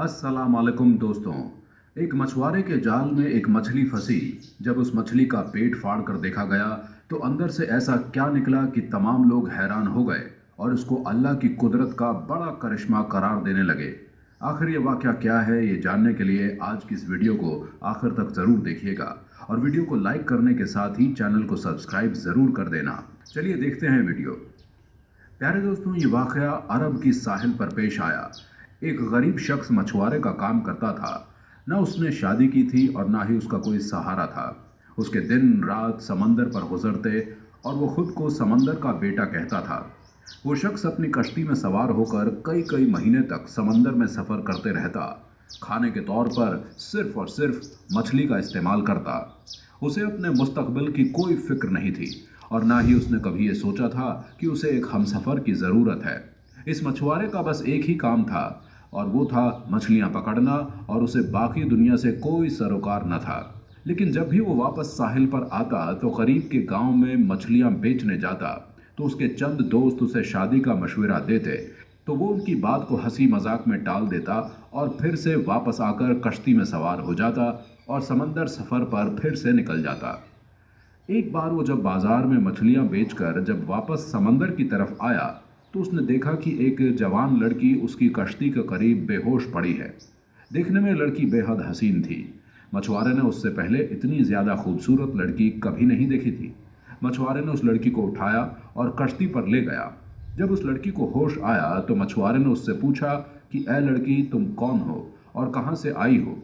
अस्सलाम वालेकुम दोस्तों। एक मछुआरे के जाल में एक मछली फंसी। जब उस मछली का पेट फाड़ कर देखा गया तो अंदर से ऐसा क्या निकला कि तमाम लोग हैरान हो गए और उसको अल्लाह की कुदरत का बड़ा करिश्मा करार देने लगे। आखिर ये वाकया क्या है, ये जानने के लिए आज की इस वीडियो को आखिर तक ज़रूर देखिएगा और वीडियो को लाइक करने के साथ ही चैनल को सब्सक्राइब ज़रूर कर देना। चलिए देखते हैं वीडियो। प्यारे दोस्तों, ये वाकया अरब की साहिल पर पेश आया। एक गरीब शख्स मछुआरे का काम करता था। न उसने शादी की थी और ना ही उसका कोई सहारा था। उसके दिन रात समंदर पर गुजरते और वो खुद को समंदर का बेटा कहता था। वो शख्स अपनी कश्ती में सवार होकर कई कई महीने तक समंदर में सफ़र करते रहता। खाने के तौर पर सिर्फ और सिर्फ मछली का इस्तेमाल करता। उसे अपने मुस्तकबिल की कोई फिक्र नहीं थी और ना ही उसने कभी ये सोचा था कि उसे एक हमसफ़र की ज़रूरत है। इस मछुआरे का बस एक ही काम था और वो था मछलियाँ पकड़ना, और उसे बाकी दुनिया से कोई सरोकार न था। लेकिन जब भी वो वापस साहिल पर आता तो करीब के गांव में मछलियाँ बेचने जाता तो उसके चंद दोस्त उसे शादी का मशवरा देते तो वो उनकी बात को हंसी मजाक में टाल देता और फिर से वापस आकर कश्ती में सवार हो जाता और समंदर सफ़र पर फिर से निकल जाता। एक बार वो जब बाजार में मछलियां बेचकर जब वापस समंदर की तरफ आया तो उसने देखा कि एक जवान लड़की उसकी कश्ती के करीब बेहोश पड़ी है। देखने में लड़की बेहद हसीन थी। मछुआरे ने उससे पहले इतनी ज़्यादा खूबसूरत लड़की कभी नहीं देखी थी। मछुआरे ने उस लड़की को उठाया और कश्ती पर ले गया। जब उस लड़की को होश आया तो मछुआरे ने उससे पूछा कि ऐ लड़की, तुम कौन हो और कहाँ से आई हो?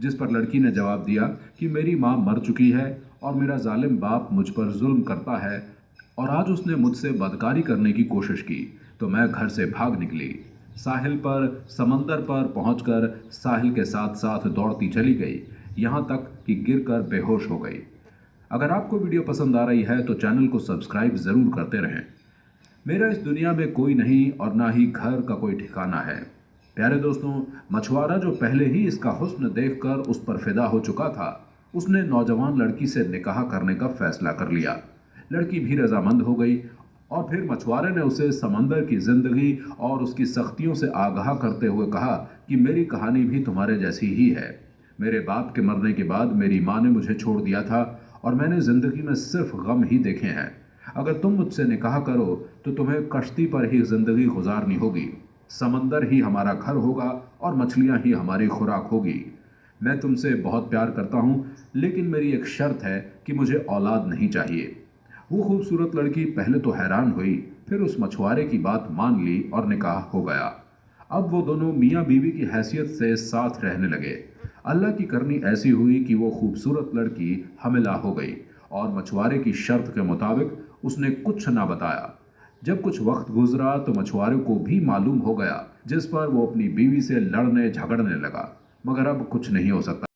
जिस पर लड़की ने जवाब दिया कि मेरी माँ मर चुकी है और मेरा जालिम बाप मुझ पर जुल्म करता है और आज उसने मुझसे बदकारी करने की कोशिश की तो मैं घर से भाग निकली। साहिल पर समंदर पर पहुंचकर साहिल के साथ साथ दौड़ती चली गई, यहाँ तक कि गिरकर बेहोश हो गई। अगर आपको वीडियो पसंद आ रही है तो चैनल को सब्सक्राइब ज़रूर करते रहें। मेरा इस दुनिया में कोई नहीं और ना ही घर का कोई ठिकाना है। प्यारे दोस्तों, मछुआरा जो पहले ही इसका हुस्न देखकर उस पर फिदा हो चुका था, उसने नौजवान लड़की से निकाह करने का फैसला कर लिया। लड़की भी रजामंद हो गई और फिर मछुआरे ने उसे समंदर की जिंदगी और उसकी सख्तियों से आगाह करते हुए कहा कि मेरी कहानी भी तुम्हारे जैसी ही है। मेरे बाप के मरने के बाद मेरी माँ ने मुझे छोड़ दिया था और मैंने जिंदगी में सिर्फ गम ही देखे हैं। अगर तुम मुझसे निकाह करो तो तुम्हें कश्ती पर ही जिंदगी गुजारनी होगी। समंदर ही हमारा घर होगा और मछलियां ही हमारी खुराक होगी। मैं तुमसे बहुत प्यार करता हूँ, लेकिन मेरी एक शर्त है कि मुझे औलाद नहीं चाहिए। वो खूबसूरत लड़की पहले तो हैरान हुई, फिर उस मछुआरे की बात मान ली और निकाह हो गया। अब वो दोनों मियाँ बीवी की हैसियत से साथ रहने लगे। अल्लाह की करनी ऐसी हुई कि वो खूबसूरत लड़की हमिला हो गई और मछुआरे की शर्त के मुताबिक उसने कुछ ना बताया। जब कुछ वक्त गुजरा तो मछुआरे को भी मालूम हो गया, जिस पर वो अपनी बीवी से लड़ने झगड़ने लगा। मगर अब कुछ नहीं हो सकता